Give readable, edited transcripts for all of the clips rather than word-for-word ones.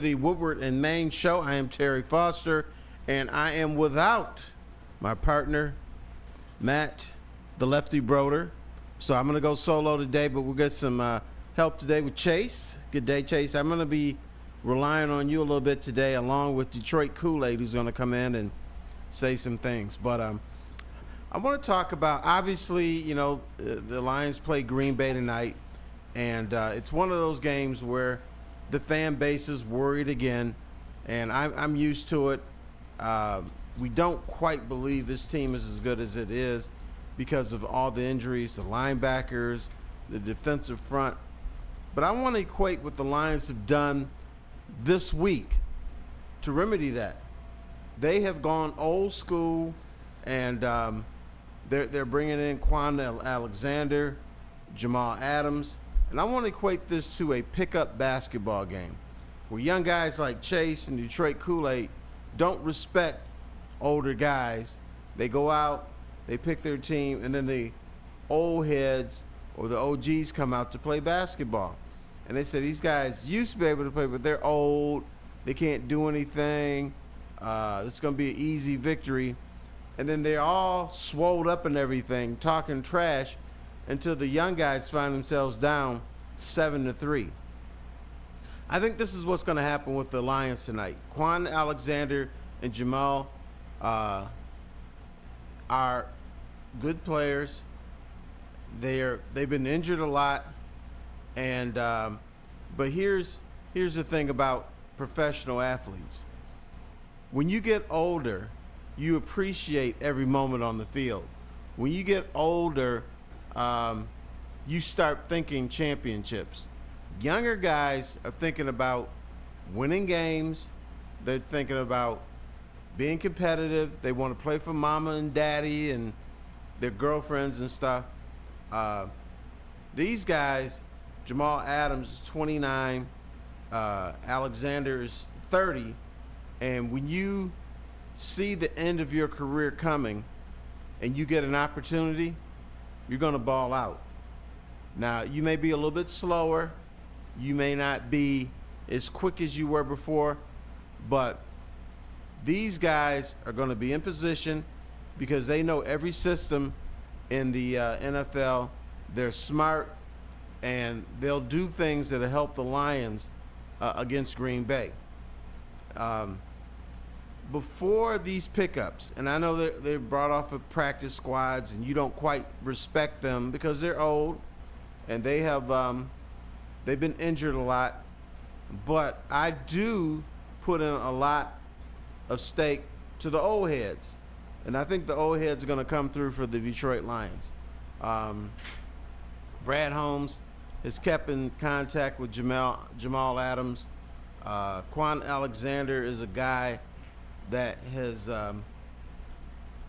The Woodward and Main Show. I am Terry Foster, and I am without my partner, Matt, the Lefty Broder. So I'm going to go solo today, but we'll get some help today with Chase. Good day, Chase. I'm going to be relying on you a little bit today, along with Detroit Kool-Aid, who's going to come in and say some things. But I want to talk about, obviously, the Lions play Green Bay tonight, and it's one of those games where the fan base is worried again, and I'm used to it. We don't quite believe this team is as good as it is because of all the injuries, the linebackers, the defensive front. But I want to equate what the Lions have done this week to remedy that. They have gone old school, and they're bringing in Quan Alexander, Jamal Adams. And I want to equate this to a pickup basketball game where young guys like Chase and Detroit Kool-Aid don't respect older guys. They go out, they pick their team, and then the old heads or the OGs come out to play basketball. And they say these guys used to be able to play, but they're old. They can't do anything. It's going to be an easy victory. And then they're all swolled up and everything, talking trash, until the young guys find themselves down 7-3. I think this is what's going to happen with the Lions tonight. Quan Alexander and Jamo are good players. They've been injured a lot, and but here's the thing about professional athletes. When you get older, you appreciate every moment on the field. When you get older, you start thinking championships. Younger guys are thinking about winning games. They're thinking about being competitive. They want to play for mama and daddy and their girlfriends and stuff. These guys, Jamal Adams is 29, Alexander is 30, and when you see the end of your career coming and you get an opportunity, you're going to ball out. Now, you may be a little bit slower. You may not be as quick as you were before, but these guys are going to be in position because they know every system in the NFL. They're smart, and they'll do things that'll help the Lions against Green Bay. Before these pickups, and I know that they're brought off of practice squads and you don't quite respect them because they're old and they have they've been injured a lot, but I do put in a lot of stake to the old heads, and I think the old heads are going to come through for the Detroit Lions. Brad Holmes has kept in contact with Jamal Adams. Quan Alexander is a guy that has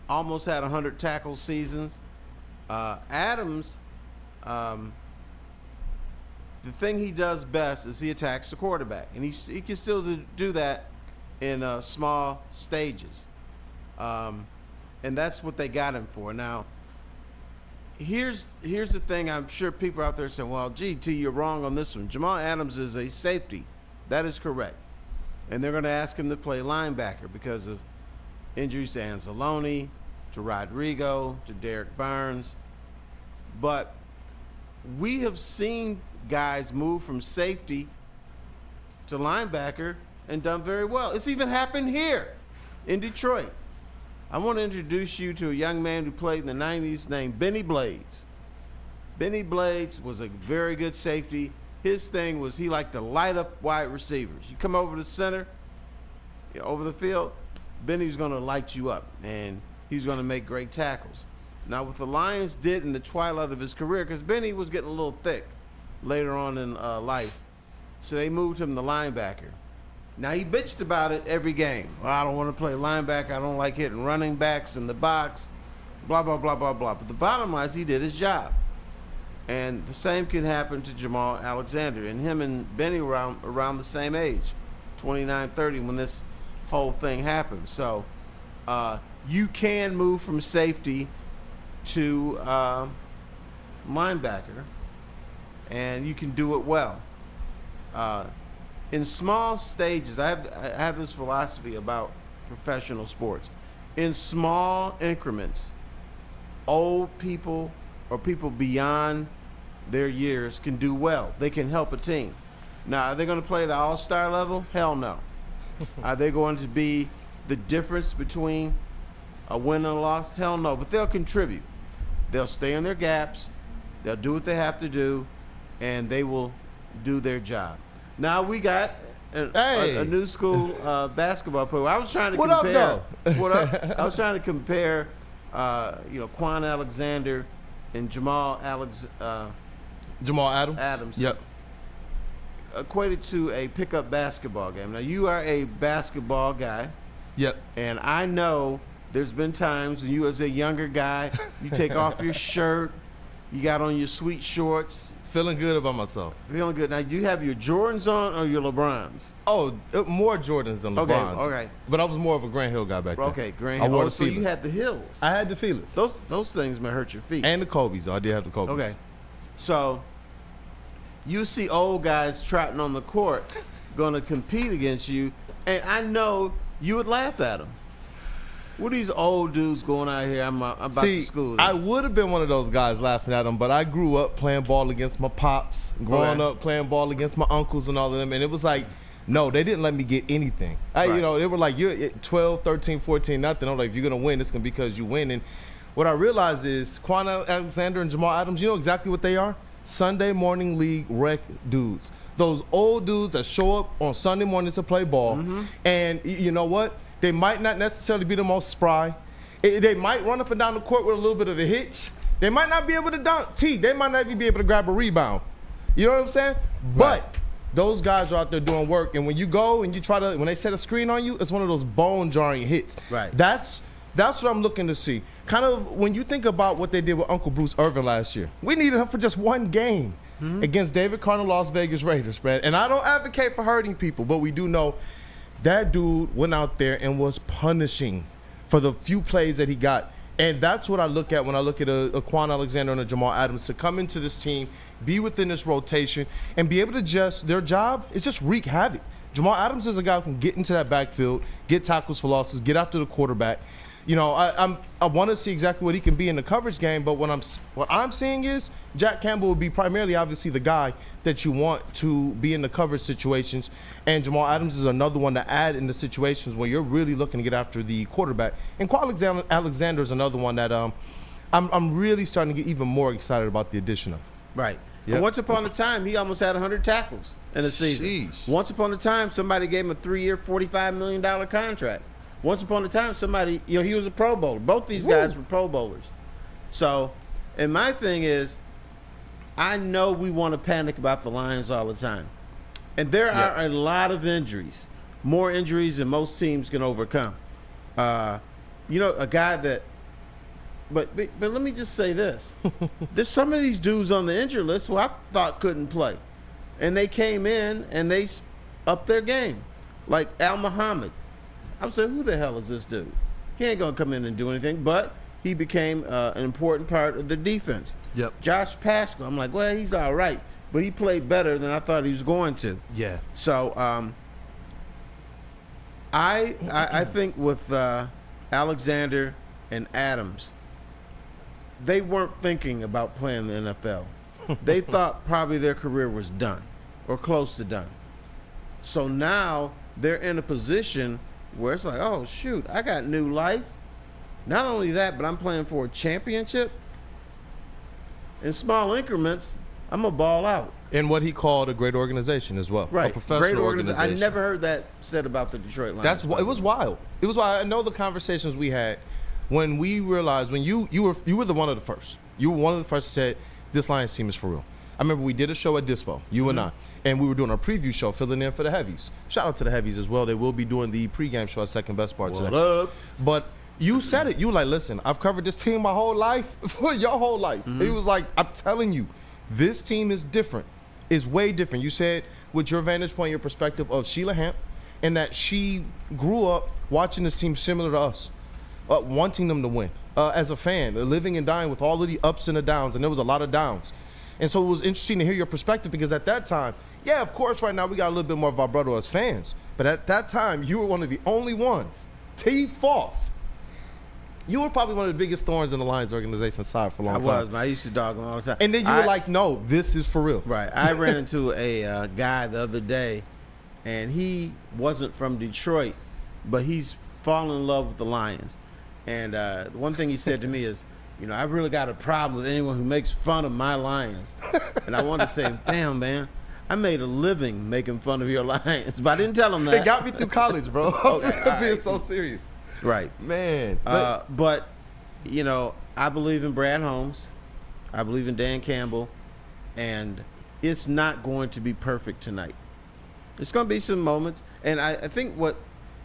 almost had 100 tackle seasons. Adams, the thing he does best is he attacks the quarterback, and he can still do that in small stages. And that's what they got him for. Now, here's the thing. I'm sure people out there saying, well, gee, T, you're wrong on this one. Jamal Adams is a safety. That is correct. And they're going to ask him to play linebacker because of injuries to Anzalone, to Rodrigo, to Derek Barnes. But we have seen guys move from safety to linebacker and done very well. It's even happened here in Detroit. I want to introduce you to a young man who played in the 90s named Benny Blades. Benny Blades was a very good safety. His thing was he liked to light up wide receivers. You come over the center, over the field, Benny was going to light you up, and he was going to make great tackles. Now, what the Lions did in the twilight of his career, because Benny was getting a little thick later on in life, so they moved him to linebacker. Now, he bitched about it every game. Well, I don't want to play linebacker. I don't like hitting running backs in the box, blah, blah, blah, blah, blah. But the bottom line is he did his job. And the same can happen to Jamal Alexander. And him and Benny were around the same age, 29, 30, when this whole thing happened. So you can move from safety to linebacker, and you can do it well. in small stages, I have this philosophy about professional sports. In small increments, old people or people beyond their years can do well. They can help a team. Now, are they going to play at the all-star level? Hell no. Are they going to be the difference between a win and a loss? Hell no. But they'll contribute. They'll stay in their gaps. They'll do what they have to do, and they will do their job. Now we got a new school basketball player. I was trying to compare. What up? I was trying to compare, Quan Alexander and Jamal Adams. Yep. Equated to a pickup basketball game. Now you are a basketball guy. Yep. And I know there's been times when you, as a younger guy, you take off your shirt, you got on your sweet shorts. Feeling good about myself. Feeling good. Now, do you have your Jordans on or your LeBrons? Oh, more Jordans than LeBrons. Okay. But I was more of a Grant Hill guy back then. Okay, Grant Hill. So you had the Hills. I had the Feelers. Those things may hurt your feet. And the Kobe's. I did have the Kobe's. Okay. So you see old guys trotting on the court going to compete against you, and I know you would laugh at them. What are these old dudes going out here? I'm about to school. I would have been one of those guys laughing at them, but I grew up playing ball against my pops, growing up playing ball against my uncles and all of them, and it was like, no, they didn't let me get anything. They were like, you're 12, 13, 14, nothing. I'm like, if you're going to win, it's going to be because you win. And what I realized is Quan Alexander and Jamal Adams, you know exactly what they are? Sunday morning league rec dudes. Those old dudes that show up on Sunday mornings to play ball. Mm-hmm. And you know what? They might not necessarily be the most spry. They might run up and down the court with a little bit of a hitch. They might not be able to dunk. They might not even be able to grab a rebound. You know what I'm saying? Right. But those guys are out there doing work. And when you go and you try to, when they set a screen on you, it's one of those bone-jarring hits. Right. That's what I'm looking to see. Kind of when you think about what they did with Uncle Bruce Irvin last year. We needed him for just one game against David Carr and the Las Vegas Raiders, man. And I don't advocate for hurting people, but we do know that dude went out there and was punishing for the few plays that he got. And that's what I look at when I look at a Quan Alexander and a Jamal Adams, to come into this team, be within this rotation, and be able to just, their job is just wreak havoc. Jamal Adams is a guy who can get into that backfield, get tackles for losses, get after the quarterback. You know, I want to see exactly what he can be in the coverage game, but what I'm seeing is Jack Campbell will be primarily, obviously, the guy that you want to be in the coverage situations, and Jamal Adams is another one to add in the situations where you're really looking to get after the quarterback. And Quan Alexander is another one that I'm really starting to get even more excited about the addition of. Right. Yep. And once upon a time, he almost had 100 tackles in a season. Sheesh. Once upon a time, somebody gave him a 3-year, $45 million contract. Once upon a time, somebody, he was a Pro Bowler. Both these guys were Pro Bowlers. So, and my thing is, I know we want to panic about the Lions all the time. And there are a lot of injuries, more injuries than most teams can overcome. A guy that, but let me just say this. There's some of these dudes on the injury list who I thought couldn't play. And they came in and they upped their game. Like Al Muhammad. I was saying, who the hell is this dude? He ain't going to come in and do anything, but he became an important part of the defense. Yep. Josh Paschal, I'm like, well, he's all right, but he played better than I thought he was going to. Yeah. So I think with Alexander and Adams, they weren't thinking about playing the NFL. They thought probably their career was done or close to done. So now they're in a position where it's like, oh, shoot, I got new life. Not only that, but I'm playing for a championship. In small increments, I'm going to ball out. And what he called a great organization as well. Right. A professional organization. I never heard that said about the Detroit Lions. It was wild. It was wild. I know the conversations we had when we realized, when you were one of the first. You were one of the first that said, this Lions team is for real. I remember we did a show at Dispo, you and I, and we were doing a preview show, filling in for the Heavies. Shout out to the Heavies as well. They will be doing the pregame show at Second Best Part today. What up? But you said it. You were like, listen, I've covered this team my whole life, for your whole life. He was like, I'm telling you, this team is different. It's way different. You said with your vantage point, your perspective of Sheila Hamp, and that she grew up watching this team similar to us, wanting them to win. As a fan, living and dying with all of the ups and the downs, and there was a lot of downs. And so it was interesting to hear your perspective because at that time, yeah, of course, right now we got a little bit more vibrato as fans. But at that time, you were one of the only ones. T. False. You were probably one of the biggest thorns in the Lions organization side for a long time. I was, man. I used to dog him all the time. And then you were like, no, this is for real. Right. I ran into a guy the other day, and he wasn't from Detroit, but he's fallen in love with the Lions. And one thing he said to me is, I really got a problem with anyone who makes fun of my Lions. And I wanted to say, damn, man, I made a living making fun of your Lions. But I didn't tell him that. It got me through college, bro. Okay, being so serious. Right. Man. But, I believe in Brad Holmes. I believe in Dan Campbell. And it's not going to be perfect tonight. It's going to be some moments. And I think what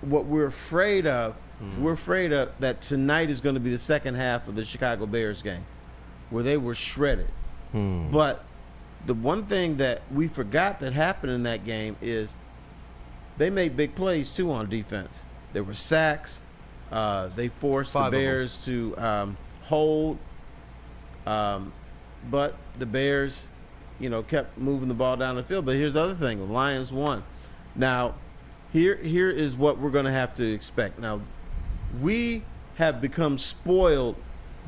we're afraid of, we're afraid of that tonight is going to be the second half of the Chicago Bears game where they were shredded. But the one thing that we forgot that happened in that game is they made big plays, too, on defense. There were sacks. They forced the Bears to hold. But the Bears, kept moving the ball down the field. But here's the other thing. The Lions won. Now, here is what we're going to have to expect. Now, we have become spoiled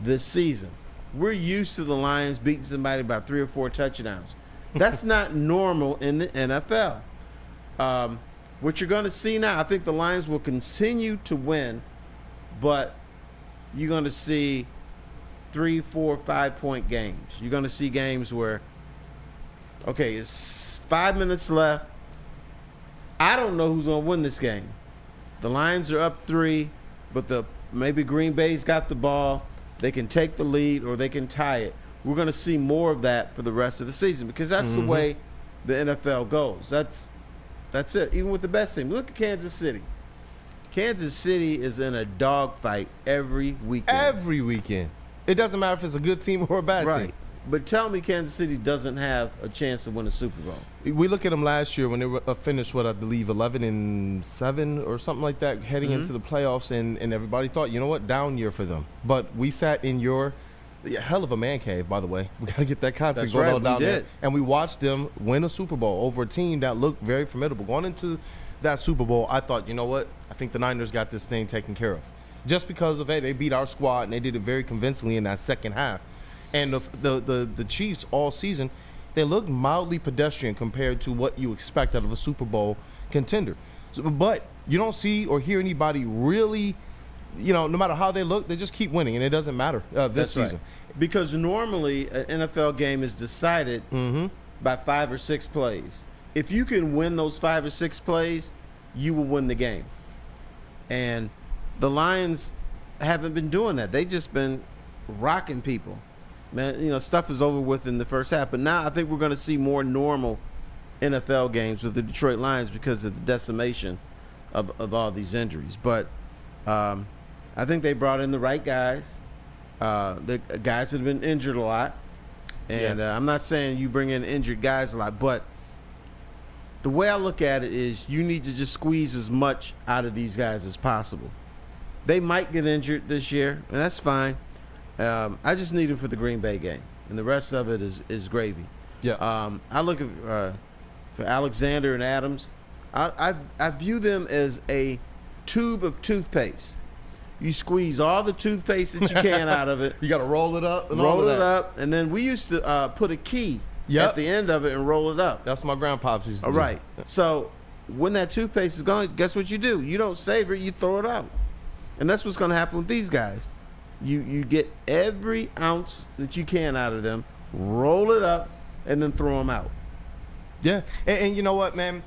this season. We're used to the Lions beating somebody by 3 or 4 touchdowns. That's not normal in the NFL. What you're going to see now, I think the Lions will continue to win, but you're going to see 3, 4, 5-point games. You're going to see games where, okay, it's 5 minutes left. I don't know who's going to win this game. The Lions are up 3, but maybe Green Bay's got the ball. They can take the lead or they can tie it. We're going to see more of that for the rest of the season because that's the way the NFL goes. That's it. Even with the best team. Look at Kansas City. Kansas City is in a dogfight every weekend. Every weekend. It doesn't matter if it's a good team or a bad team. But tell me Kansas City doesn't have a chance to win a Super Bowl. We look at them last year when they were finished, I believe, 11-7 or something like that, heading into the playoffs, and everybody thought, down year for them. But we sat in your hell of a man cave, by the way. We got to get that context going on down there. And we watched them win a Super Bowl over a team that looked very formidable. Going into that Super Bowl, I thought, I think the Niners got this thing taken care of. Just because of, they beat our squad, and they did it very convincingly in that second half. And the Chiefs all season, they look mildly pedestrian compared to what you expect out of a Super Bowl contender. But you don't see or hear anybody really, no matter how they look, they just keep winning, and it doesn't matter this season. Right. Because normally an NFL game is decided by 5 or 6 plays. If you can win those 5 or 6 plays, you will win the game. And the Lions haven't been doing that. They've just been rocking people. Man, stuff is over with in the first half. But now I think we're going to see more normal NFL games with the Detroit Lions because of the decimation of all these injuries. But I think they brought in the right guys. The guys that have been injured a lot. And I'm not saying you bring in injured guys a lot, but the way I look at it is you need to just squeeze as much out of these guys as possible. They might get injured this year, and that's fine. I just need them for the Green Bay game, and the rest of it is gravy. Yeah. I look at for Alexander and Adams. I view them as a tube of toothpaste. You squeeze all the toothpaste that you can out of it. You got to roll it up and roll it up, and then we used to put a key at the end of it and roll it up. That's my grandpa's used to do. Right. So when that toothpaste is gone, guess what you do? You don't savor it, you throw it out. And that's what's going to happen with these guys. You get every ounce that you can out of them, roll it up, and then throw them out. Yeah, and you know what, man?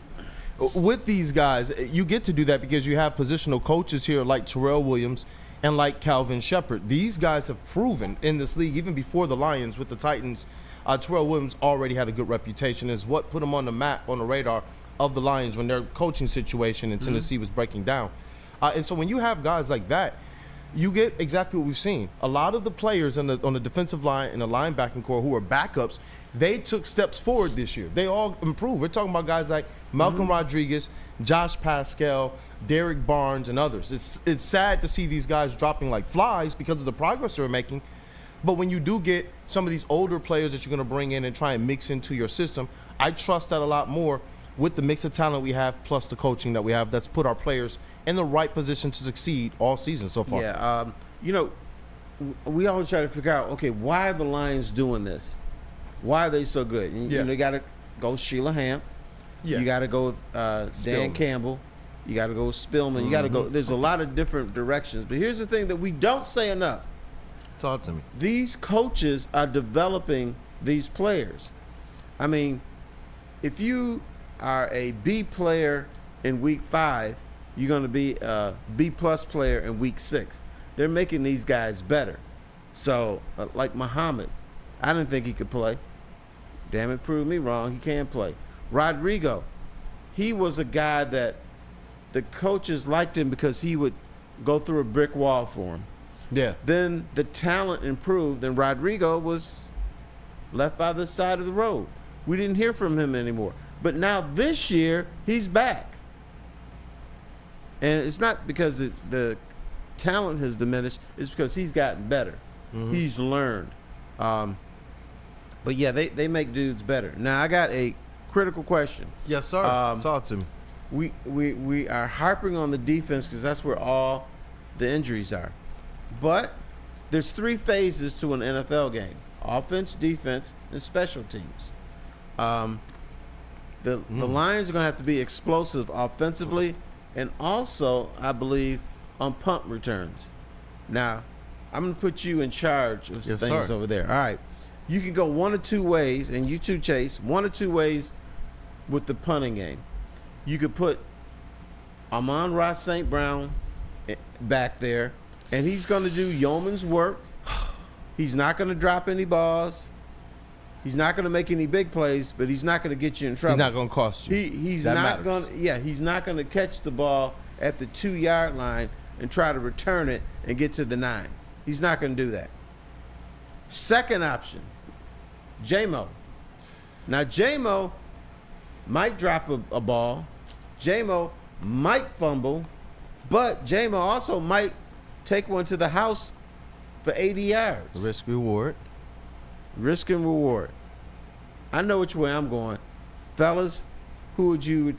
With these guys, you get to do that because you have positional coaches here like Terrell Williams and like Calvin Shepard. These guys have proven in this league, even before the Lions with the Titans, Terrell Williams already had a good reputation. Is what put him on the map, on the radar of the Lions when their coaching situation in Tennessee was breaking down. And so when you have guys like that, you get exactly what we've seen. A lot of the players on the defensive line and the linebacking core who are backups, they took steps forward this year. They all improved. We're talking about guys like Malcolm Rodriguez, Josh Pascal, Derek Barnes, and others. It's sad to see these guys dropping like flies because of the progress they're making, But when you do get some of these older players that you're going to bring in and try and mix into your system, I trust that a lot more with the mix of talent we have plus the coaching that we have that's put our players in the right position to succeed all season so far. Yeah, we always try to figure out, okay, why are the Lions doing this? Why are they so good? And, you got to go Sheila Hamp. Yeah. You got to go Dan Campbell. You got to go Spillman. You got to go. There's a lot of different directions. But here's the thing that we don't say enough. Talk to me. These coaches are developing these players. I mean, if you are a B player in week 5, you're going to be a B+ player in week 6. They're making these guys better. So, like Muhammad, I didn't think he could play. Damn it, proved me wrong. He can play. Rodrigo, he was a guy that the coaches liked him because he would go through a brick wall for him. Yeah. Then the talent improved, and Rodrigo was left by the side of the road. We didn't hear from him anymore. But now this year, he's back. And it's not because the talent has diminished. It's because he's gotten better. He's learned. But, yeah, they make dudes better. Now, I got a critical question. Yes, sir. Talk to me. We are harping on the defense because that's where all the injuries are. But there's 3 phases to an NFL game: offense, defense, and special teams. The Lions are going to have to be explosive offensively and also, I believe, on punt returns. Now, I'm going to put you in charge of things over there. All right. You can go one or two ways, and you two, Chase, one or two ways with the punting game. You could put Amon-Ra St. Brown back there, and he's going to do yeoman's work. He's not going to drop any balls. He's not going to make any big plays, but he's not going to get you in trouble. He's not going to cost you. He's not going to. Yeah, he's not going to catch the ball at the 2-yard line and try to return it and get to the 9. He's not going to do that. Second option, Jamo. Now, Jamo might drop a ball. Jamo might fumble, but Jamo also might take one to the house for 80 yards. Risk reward. Risk and reward. I know which way I'm going. Fellas, who would you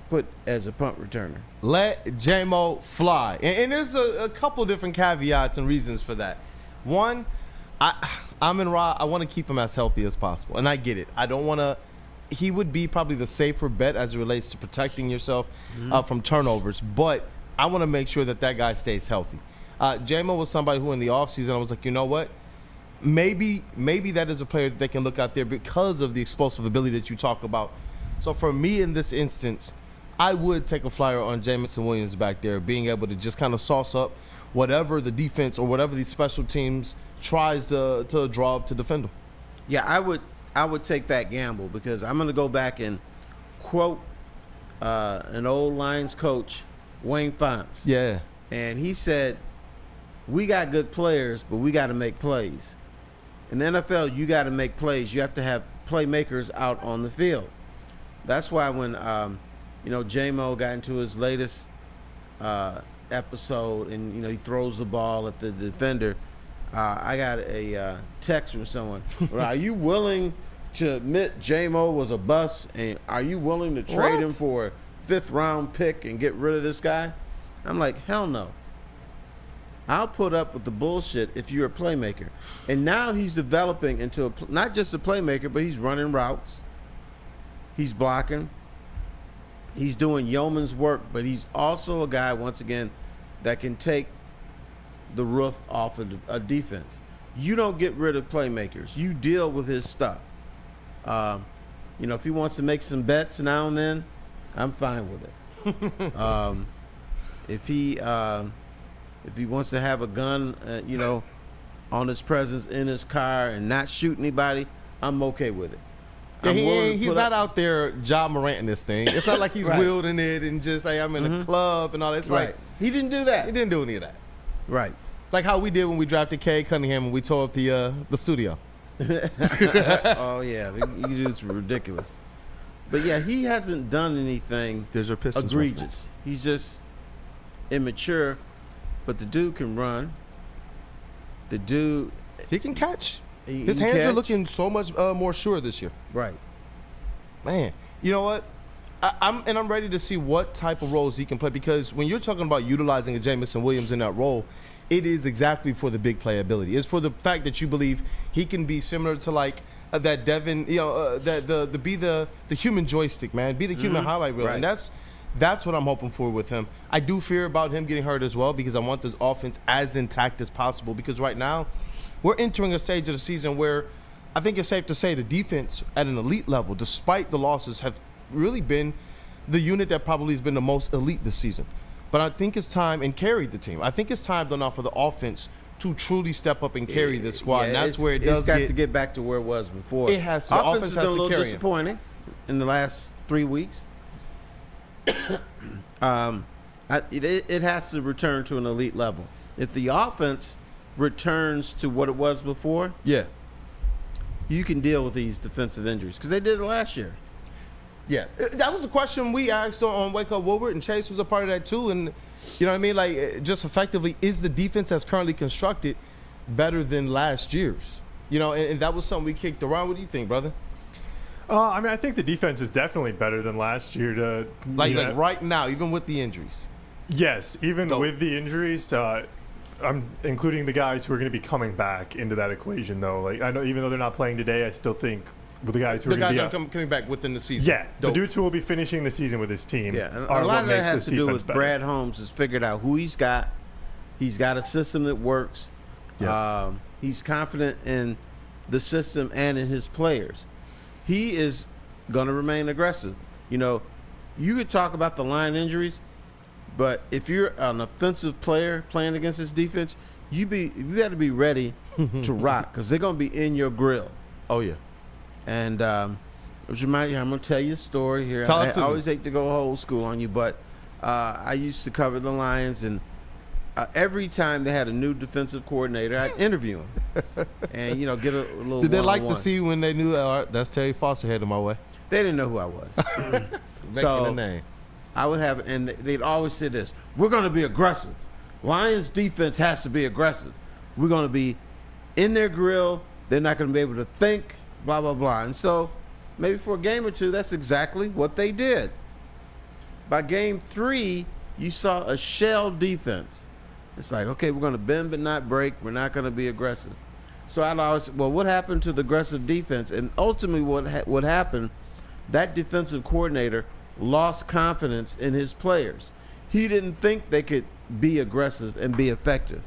put as a punt returner? Let Jamo fly. And there's a couple different caveats and reasons for that. One, Amon-Ra, I want to keep him as healthy as possible. And I get it. I don't want to. He would be probably the safer bet as it relates to protecting yourself from turnovers. But I want to make sure that guy stays healthy. Jamo was somebody who in the offseason I was like, you know what? Maybe that is a player that they can look out there because of the explosive ability that you talk about. So for me in this instance, I would take a flyer on Jamison Williams back there, being able to just kind of sauce up whatever the defense or whatever these special teams tries to draw up to defend them. Yeah, I would take that gamble because I'm going to go back and quote an old Lions coach, Wayne Fontes. Yeah. And he said, we got good players, but we got to make plays. In the NFL, you got to make plays. You have to have playmakers out on the field. That's why when Jamo got into his latest episode and he throws the ball at the defender, I got a text from someone. Are you willing to admit Jamo was a bust, and are you willing to trade him for a 5th-round pick and get rid of this guy? I'm like, hell no. I'll put up with the bullshit if you're a playmaker. And now he's developing into not just a playmaker, but he's running routes. He's blocking. He's doing yeoman's work, but he's also a guy, once again, that can take the roof off of a defense. You don't get rid of playmakers. You deal with his stuff. If he wants to make some bets now and then, I'm fine with it. If he wants to have a gun, on his presence in his car and not shoot anybody, I'm okay with it. Yeah, he's not out there Ja Moranting this thing. It's not like he's wielding it and just, hey, I'm in a club and all that. It's like he didn't do that. He didn't do any of that. Right. Like how we did when we drafted Kay Cunningham and we tore up the studio. Oh, yeah. You dudes were ridiculous. But, yeah, he hasn't done anything There's your Pistons egregious. Reference. He's just immature, but the dude can run. The dude He can catch. He His can hands are catch. looking so much more sure this year. Right. Man, you know what? I'm ready to see what type of roles he can play, because when you're talking about utilizing a Jamison Williams in that role, it is exactly for the big playability. It's for the fact that you believe he can be similar to like that Devin, the human joystick, man, be the human highlight reel, Right. and that's what I'm hoping for with him. I do fear about him getting hurt as well, because I want this offense as intact as possible, because right now we're entering a stage of the season where I think it's safe to say the defense at an elite level, despite the losses, have really been the unit that probably has been the most elite this season. But I think it's time, and carried the team. I think it's time though now for the offense to truly step up and carry this squad. Yeah, and that's where it does it's got to get back to where it was before. It has to. The offense has has been a to little carry him. disappointing in the last 3 weeks. It has to return to an elite level. If the offense returns to what it was before, Yeah. you can deal with these defensive injuries, because they did it last year. Yeah, that was a question we asked on Wake Up Woodward, and Chase was a part of that too. And you know what I mean? Like, just effectively, is the defense that's currently constructed better than last year's? You know, and that was something we kicked around. What do you think, brother? I mean, I think the defense is definitely better than last year. Like right now, even with the injuries. Yes, even Dope. with the injuries, I'm including the guys who are going to be coming back into that equation, though. Like, I know even though they're not playing today, I still think with the guys who The are guys going are to be coming back within the season. yeah, Dope. the dudes who will be finishing the season with his team. Yeah, and are a lot what of that makes has this to do defense with better. Brad Holmes has figured out who he's got. He's got a system that works. Yeah. He's confident in the system and in his players. He is going to remain aggressive. You know, you could talk about the line injuries, but if you're an offensive player playing against this defense, you got to be ready to rock, because they're going to be in your grill. Oh yeah. And which reminds me, I'm going to tell you a story here. Tell it I to me. always hate to go old school on you, but I used to cover the Lions, and every time they had a new defensive coordinator, I'd interview him and, you know, get a little Did they like to one-on-one. see when they knew that's Terry Foster headed my way? They didn't know who I was. Making a name. I would have, and they'd always say this: we're going to be aggressive. Lions defense has to be aggressive. We're going to be in their grill. They're not going to be able to think, blah, blah, blah. And so maybe for a game or two, that's exactly what they did. By game 3, you saw a shell defense. It's like, okay, we're going to bend but not break. We're not going to be aggressive. So I'd always, well, what happened to the aggressive defense? And ultimately what happened, that defensive coordinator lost confidence in his players. He didn't think they could be aggressive and be effective.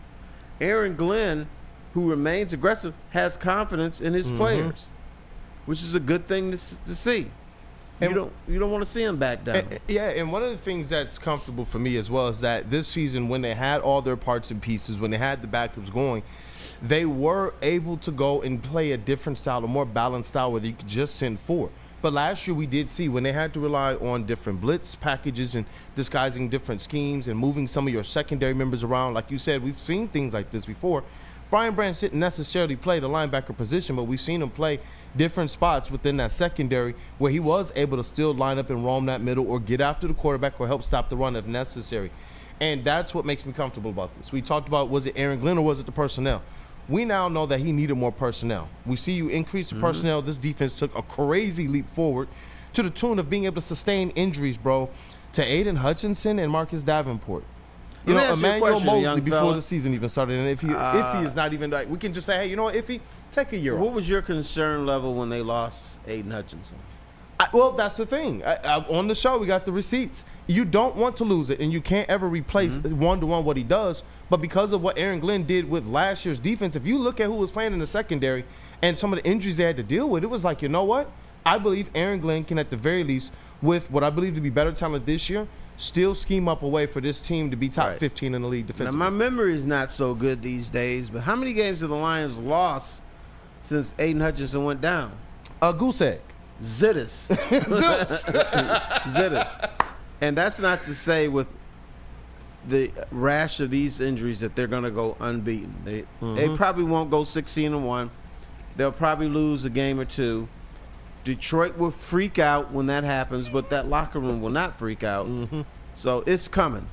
Aaron Glenn, who remains aggressive, has confidence in his players, which is a good thing to see. And You don't want to see him back down. Yeah, and one of the things that's comfortable for me as well is that this season, when they had all their parts and pieces, when they had the backups going, they were able to go and play a different style, a more balanced style where you could just send 4. But last year we did see when they had to rely on different blitz packages and disguising different schemes and moving some of your secondary members around. Like you said, we've seen things like this before. Brian Branch didn't necessarily play the linebacker position, but we've seen him play different spots within that secondary where he was able to still line up and roam that middle or get after the quarterback or help stop the run if necessary. And that's what makes me comfortable about this. We talked about, was it Aaron Glenn or was it the personnel? We now know that he needed more personnel. We see you increase the personnel. This defense took a crazy leap forward to the tune of being able to sustain injuries, bro, to Aiden Hutchinson and Marcus Davenport. You Let me know, ask you a Emmanuel question, Mosley young before fella. the season even started. And if he is not even like, we can just say, hey, you know what, Iffy, take a year off. What was your concern level when they lost Aiden Hutchinson? Well, that's the thing. On the show, we got the receipts. You don't want to lose it, and you can't ever replace one-to-one what he does. But because of what Aaron Glenn did with last year's defense, if you look at who was playing in the secondary and some of the injuries they had to deal with, it was like, you know what? I believe Aaron Glenn can, at the very least, with what I believe to be better talent this year, still scheme up a way for this team to be top Right. 15 in the league Now, defensively. my memory is not so good these days, but how many games have the Lions lost since Aiden Hutchinson went down? Goose egg. Zittis. Zittis. And that's not to say with the rash of these injuries that they're going to go unbeaten. They probably won't go 16-1. They'll probably lose a game or two. Detroit will freak out when that happens, but that locker room will not freak out. So it's coming.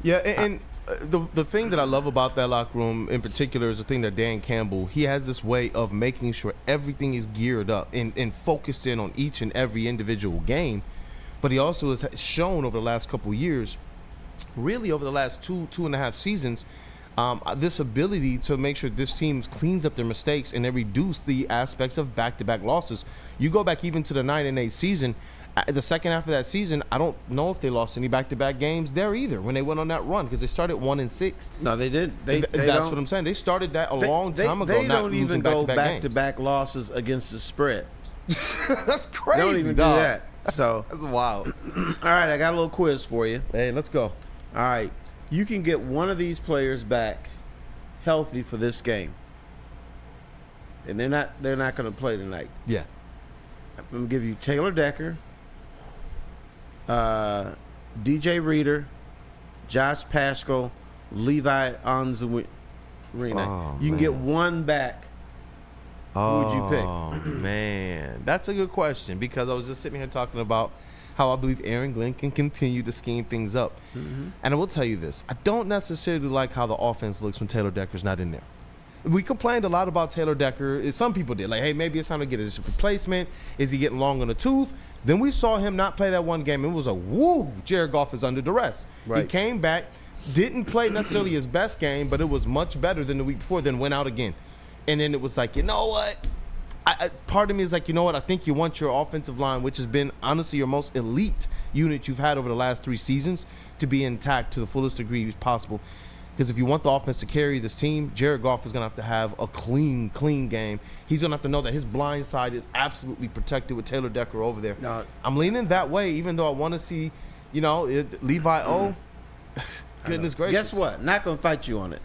Yeah, and The thing that I love about that locker room in particular is the thing that Dan Campbell, he has this way of making sure everything is geared up and focused in on each and every individual game. But he also has shown over the last couple of years, really over the last two and a half seasons, this ability to make sure this team cleans up their mistakes and they reduce the aspects of back-to-back losses. You go back even to the 9-8 season, the second half of that season, I don't know if they lost any back-to-back games there either when they went on that run, because they started 1-6. No, they didn't. That's what I'm saying. They started that a long time ago. They not don't even losing go back-to-back back-to-back losses against the spread. That's crazy. They don't even dog. do that. So, That's wild. all right, I got a little quiz for you. Hey, let's go. All right, you can get one of these players back healthy for this game, and they're not going to play tonight. Yeah. I'm going to give you Taylor Decker, DJ Reader, Josh Paschal, Levi Onwuzurike. Oh, You can get one back. Who would you pick? Oh, man. That's a good question, because I was just sitting here talking about how I believe Aaron Glenn can continue to scheme things up. Mm-hmm. And I will tell you this. I don't necessarily like how the offense looks when Taylor Decker's not in there. We complained a lot about Taylor Decker. Some people did. Like, hey, maybe it's time to get his replacement. Is he getting long on the tooth? Then we saw him not play that one game. It was a, woo, Jared Goff is under duress. Right. He came back, didn't play necessarily his best game, but it was much better than the week before, then went out again. And then it was like, you know what? Part of me is like, you know what? I think you want your offensive line, which has been honestly your most elite unit you've had over the last 3 seasons, to be intact to the fullest degree possible. Because if you want the offense to carry this team, Jared Goff is going to have a clean game. He's going to have to know that his blind side is absolutely protected with Taylor Decker over there. No. I'm leaning that way, even though I want to see, Levi O. Goodness gracious. Guess what? Not going to fight you on it.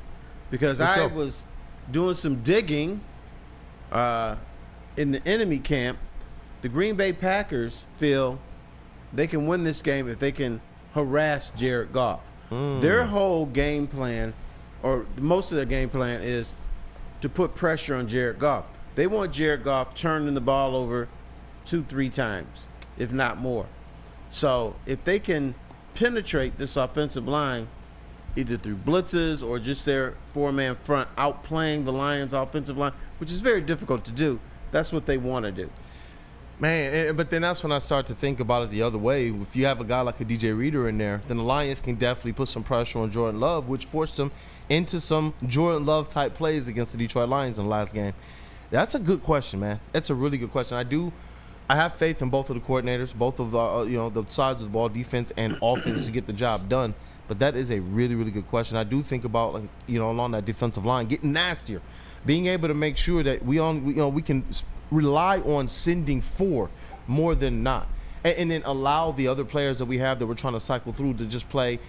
Because I was doing some digging in the enemy camp. The Green Bay Packers feel they can win this game if they can harass Jared Goff. Their whole game plan, or most of their game plan, is to put pressure on Jared Goff. They want Jared Goff turning the ball over 2-3 times, if not more. So if they can penetrate this offensive line, either through blitzes or just their 4-man front outplaying the Lions' offensive line, which is very difficult to do, that's what they want to do. Man, but then that's when I start to think about it the other way. If you have a guy like a DJ Reader in there, then the Lions can definitely put some pressure on Jordan Love, which forced them into some Jordan Love type plays against the Detroit Lions in the last game. That's a good question, man. That's a really good question. I have faith in both of the coordinators, both of the the sides of the ball, defense and offense, to get the job done. But that is a really, really good question. I do think about, along that defensive line getting nastier, being able to make sure that we can rely on sending 4 more than not, and then allow the other players that we have that we're trying to cycle through to just play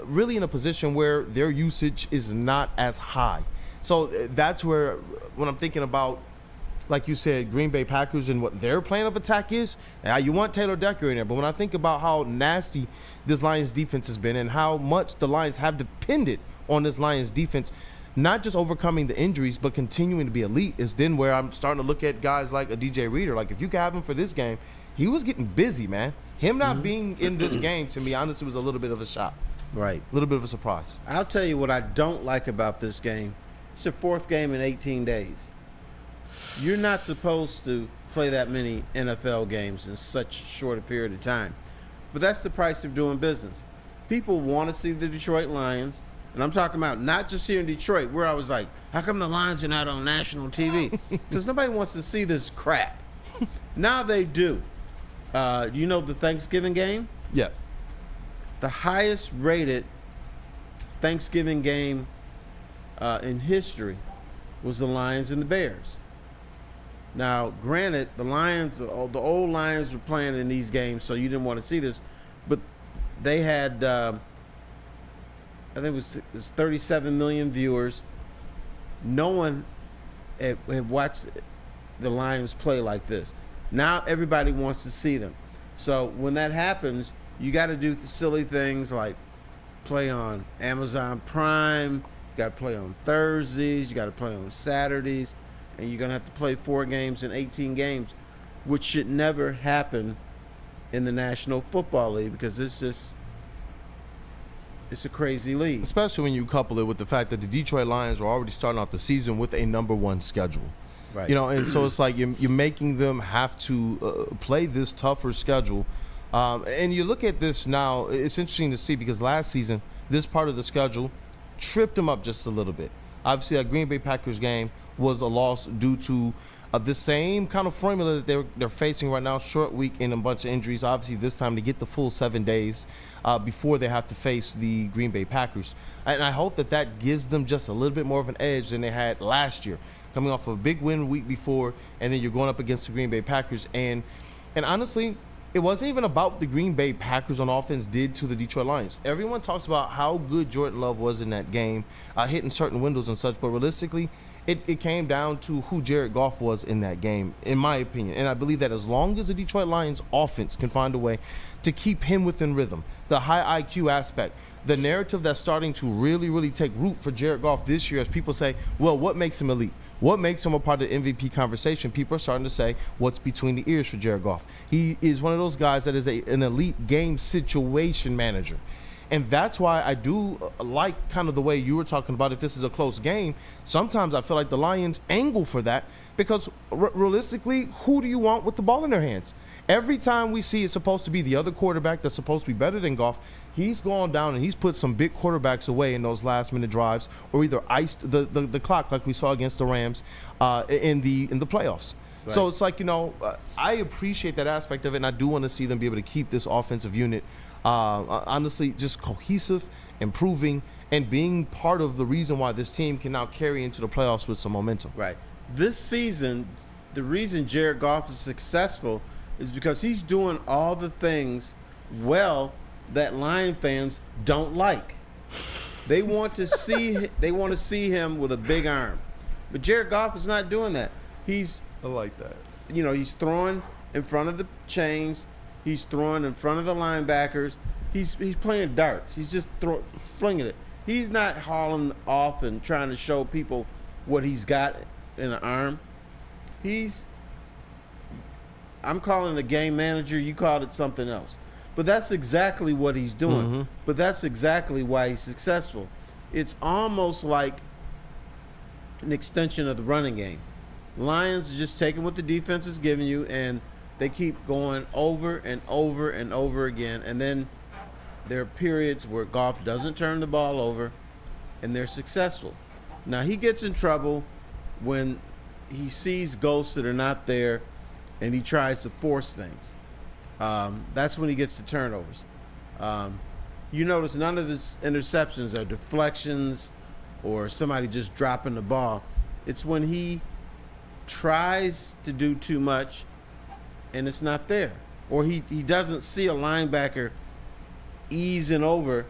really in a position where their usage is not as high. So that's where, when I'm thinking about, like you said, Green Bay Packers and what their plan of attack is, now you want Taylor Decker in there. But when I think about how nasty this Lions defense has been and how much the Lions have depended on this Lions defense, not just overcoming the injuries, but continuing to be elite, is then where I'm starting to look at guys like a DJ Reader. Like, if you could have him for this game, he was getting busy, man. Him not being in this game, to me, honestly, was a little bit of a shock. Right. A little bit of a surprise. I'll tell you what I don't like about this game. It's the 4th game in 18 days. You're not supposed to play that many NFL games in such a short a period of time. But that's the price of doing business. People want to see the Detroit Lions. And I'm talking about not just here in Detroit, where I was like, how come the Lions are not on national TV? Because nobody wants to see this crap. Now they do. You know the Thanksgiving game? Yeah. The highest rated Thanksgiving game in history was the Lions and the Bears. Now, granted, the Lions, the old Lions were playing in these games, so you didn't want to see this. But they had... I think it was 37 million viewers. No one had watched the Lions play like this. Now everybody wants to see them. So when that happens, you got to do silly things like play on Amazon Prime. You got to play on Thursdays. You got to play on Saturdays. And you're going to have to play 4 games in 18 games, which should never happen in the National Football League, because it's just... it's a crazy league. Especially when you couple it with the fact that the Detroit Lions are already starting off the season with a number 1 schedule. Right. You know, and so it's like you're making them have to play this tougher schedule. And you look at this now, it's interesting to see because last season, this part of the schedule tripped them up just a little bit. Obviously, that Green Bay Packers game was a loss due to the same kind of formula that they're facing right now, short week and a bunch of injuries. Obviously, this time to get the full 7 days before they have to face the Green Bay Packers. And I hope that gives them just a little bit more of an edge than they had last year, coming off of a big win week before, and then you're going up against the Green Bay Packers. And honestly, it wasn't even about the Green Bay Packers on offense did to the Detroit Lions. Everyone talks about how good Jordan Love was in that game, hitting certain windows and such, but realistically, it came down to who Jared Goff was in that game, in my opinion. And I believe that as long as the Detroit Lions offense can find a way to keep him within rhythm, the high IQ aspect, the narrative that's starting to really, really take root for Jared Goff this year as people say, well, what makes him elite? What makes him a part of the MVP conversation? People are starting to say what's between the ears for Jared Goff. He is one of those guys that is an elite game situation manager. And that's why I do like kind of the way you were talking about if this is a close game. Sometimes I feel like the Lions angle for that because realistically, who do you want with the ball in their hands? Every time we see it's supposed to be the other quarterback that's supposed to be better than Goff, he's gone down and he's put some big quarterbacks away in those last-minute drives or either iced the clock like we saw against the Rams in the playoffs. Right. So it's like, you know, I appreciate that aspect of it, and I do want to see them be able to keep this offensive unit honestly just cohesive, improving, and being part of the reason why this team can now carry into the playoffs with some momentum. Right. This season, the reason Jared Goff is successful is because he's doing all the things well that Lion fans don't like. They want to see him with a big arm. But Jared Goff is not doing that. I like that. You know, he's throwing in front of the chains. He's throwing in front of the linebackers. He's playing darts. He's just flinging it. He's not hauling off and trying to show people what he's got in an arm. I'm calling it a game manager. You called it something else. But that's exactly what he's doing. Mm-hmm. But that's exactly why he's successful. It's almost like an extension of the running game. Lions are just taking what the defense is giving you, and they keep going over and over and over again. And then there are periods where Goff doesn't turn the ball over, and they're successful. Now, he gets in trouble when he sees ghosts that are not there, and he tries to force things. That's when he gets the turnovers. You notice none of his interceptions are deflections or somebody just dropping the ball. It's when he tries to do too much and it's not there. Or he doesn't see a linebacker easing over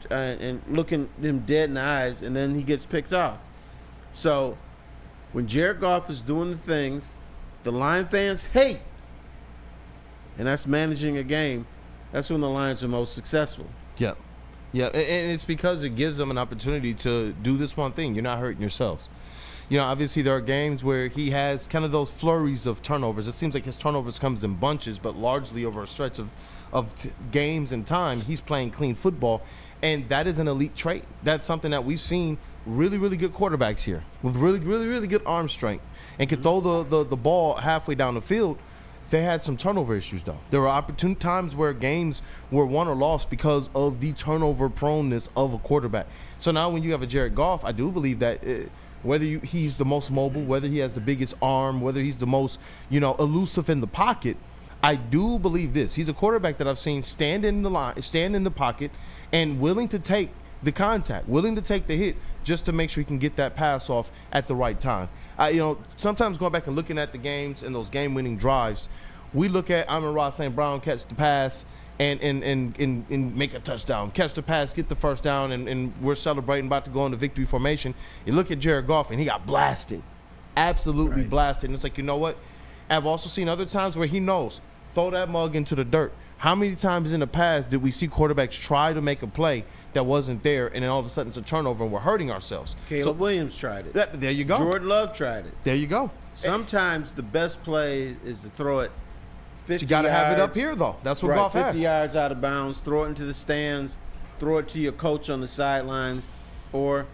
and looking him dead in the eyes, and then he gets picked off. So when Jared Goff is doing the things the Lion fans hate, and that's managing a game, that's when the Lions are most successful. Yep. Yeah, and it's because it gives them an opportunity to do this one thing. You're not hurting yourselves. You know, obviously there are games where he has kind of those flurries of turnovers. It seems like his turnovers comes in bunches, but largely over a stretch of games and time, he's playing clean football, and that is an elite trait. That's something that we've seen really, really good quarterbacks here with really, really, really good arm strength and can throw the ball halfway down the field. They had some turnover issues, though. There were opportune times where games were won or lost because of the turnover proneness of a quarterback. So now when you have a Jared Goff, I do believe that whether he's the most mobile, whether he has the biggest arm, whether he's the most, elusive in the pocket, I do believe this. He's a quarterback that I've seen stand in the pocket, and willing to take the contact, willing to take the hit just to make sure he can get that pass off at the right time. Sometimes going back and looking at the games and those game-winning drives, we look at Amon-Ra St. Brown catch the pass and make a touchdown, catch the pass, get the first down, and we're celebrating, about to go into victory formation. You look at Jared Goff, and he got blasted, absolutely blasted. And it's like, you know what? I've also seen other times where he knows, throw that mug into the dirt. How many times in the past did we see quarterbacks try to make a play that wasn't there, and then all of a sudden it's a turnover and we're hurting ourselves? Caleb Williams tried it. There you go. Jordan Love tried it. There you go. Sometimes the best play is to throw it 50 yards. You got to have it up here, though. That's what Goff has. 50 yards out of bounds, throw it into the stands, throw it to your coach on the sidelines, or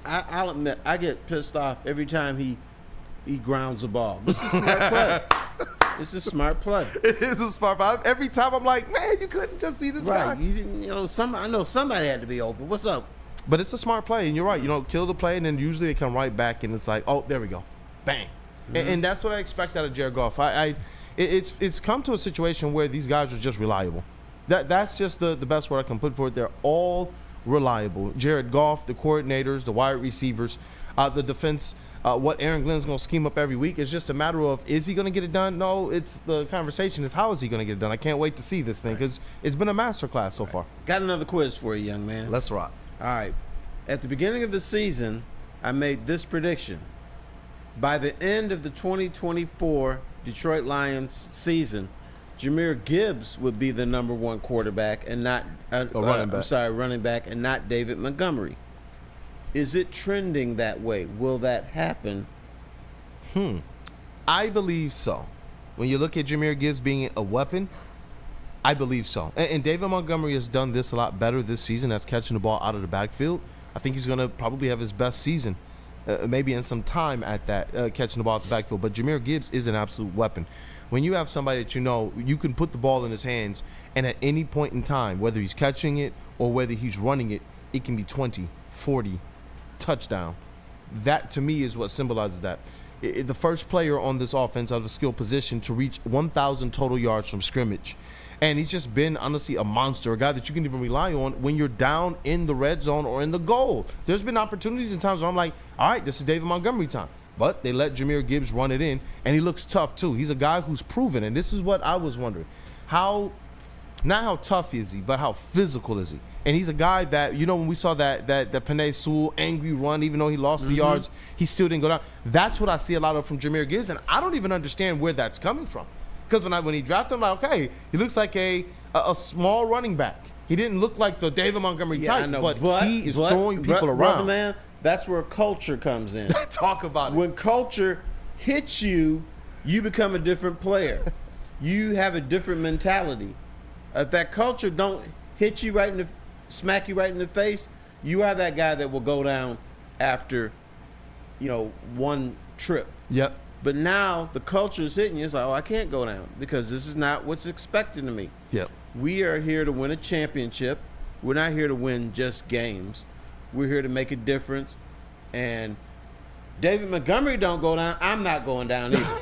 I'll admit I get pissed off every time he grounds a ball. This is a smart play. It's a smart play. It is a smart play. Every time I'm like, man, you couldn't just see this guy. Right. You know, I know somebody had to be open. What's up? But it's a smart play, and you're right. You know, kill the play, and then usually they come right back, and it's like, oh, there we go, bang. And that's what I expect out of Jared Goff. It's come to a situation where these guys are just reliable. That's just the best word I can put for it. They're all reliable. Jared Goff, the coordinators, the wide receivers, the defense. What Aaron Glenn's going to scheme up every week is just a matter of, is he going to get it done? No, it's the conversation is, how is he going to get it done? I can't wait to see this thing because it's been a masterclass so far. Got another quiz for you, young man. Let's rock. All right. At the beginning of the season, I made this prediction. By the end of the 2024 Detroit Lions season, Jahmyr Gibbs would be the number one quarterback and not running back and not David Montgomery. Is it trending that way? Will that happen? I believe so. When you look at Jahmyr Gibbs being a weapon, I believe so. And David Montgomery has done this a lot better this season as catching the ball out of the backfield. I think he's going to probably have his best season, maybe in some time at that, catching the ball out the backfield. But Jahmyr Gibbs is an absolute weapon. When you have somebody that you know, you can put the ball in his hands, and at any point in time, whether he's catching it or whether he's running it, it can be 20, 40, touchdown. That, to me, is what symbolizes that. The first player on this offense out of a skill position to reach 1,000 total yards from scrimmage. And he's just been, honestly, a monster, a guy that you can even rely on when you're down in the red zone or in the goal. There's been opportunities and times where I'm like, all right, this is David Montgomery time. But they let Jahmyr Gibbs run it in, and he looks tough, too. He's a guy who's proven, and this is what I was wondering. Not how tough is he, but how physical is he? And he's a guy that, you know, when we saw that Penei Sewell angry run, even though he lost the yards, he still didn't go down. That's what I see a lot of from Jahmyr Gibbs, and I don't even understand where that's coming from. Because when he drafted him, I'm like, okay, he looks like a small running back. He didn't look like the David Montgomery type, but he is throwing people around. Brother, man, that's where culture comes in. Talk about it. When culture hits you, you become a different player. You have a different mentality. If that culture don't hit you smack you right in the face, you are that guy that will go down after, one trip. Yep. But now the culture is hitting you. It's like, oh, I can't go down because this is not what's expected of me. Yep. We are here to win a championship. We're not here to win just games. We're here to make a difference. And David Montgomery don't go down, I'm not going down either.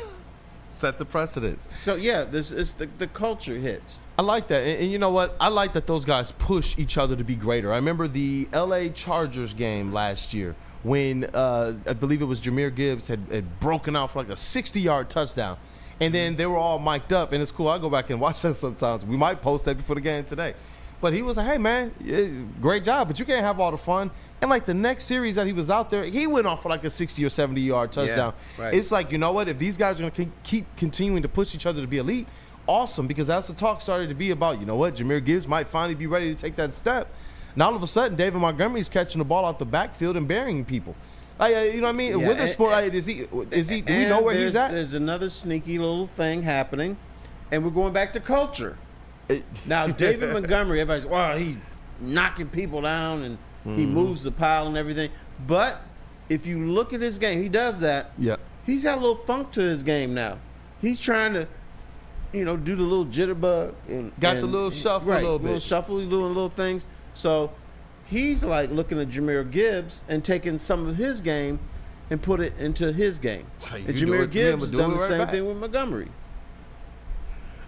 Set the precedence. So, yeah, this is the culture hits. I like that. And you know what? I like that those guys push each other to be greater. I remember the L.A. Chargers game last year when I believe it was Jahmyr Gibbs had broken out for like a 60-yard touchdown. And then they were all mic'd up. And it's cool. I go back and watch that sometimes. We might post that before the game today. But he was like, hey, man, great job, but you can't have all the fun. And, like, the next series that he was out there, he went off for like a 60 or 70-yard touchdown. Yeah, right. It's like, you know what? If these guys are going to keep continuing to push each other to be elite, awesome, because that's the talk started to be about, you know what? Jahmyr Gibbs might finally be ready to take that step. Now, all of a sudden, David Montgomery's catching the ball out the backfield and burying people. You know what I mean? Yeah, Witherspoon, is he? Do we know where he's at? There's another sneaky little thing happening, and we're going back to culture. Now, David Montgomery, everybody's, well, he's knocking people down and he moves the pile and everything. But if you look at his game, he does that. Yeah. He's got a little funk to his game now. He's trying to, do the little jitterbug. Got the little shuffle a little bit. Little shuffle, he's doing little things. So he's like looking at Jahmyr Gibbs and taking some of his game and put it into his game. And Jahmyr Gibbs has done the same thing with Montgomery.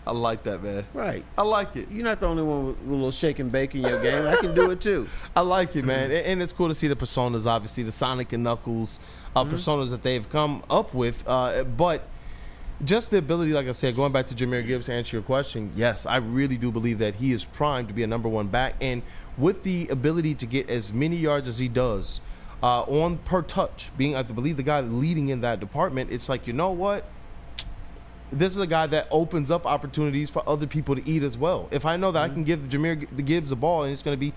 I like that, man. Right. I like it. You're not the only one with a little shake and bake in your game. I can do it too. I like it, man. And it's cool to see the personas, obviously, the Sonic and Knuckles personas that they've come up with. But just the ability, like I said, going back to Jahmyr Gibbs to answer your question, yes, I really do believe that he is primed to be a number one back. And with the ability to get as many yards as he does on per touch, being, I believe, the guy leading in that department, it's like, you know what? This is a guy that opens up opportunities for other people to eat as well. If I know that I can give Jahmyr Gibbs a ball and it's going to be,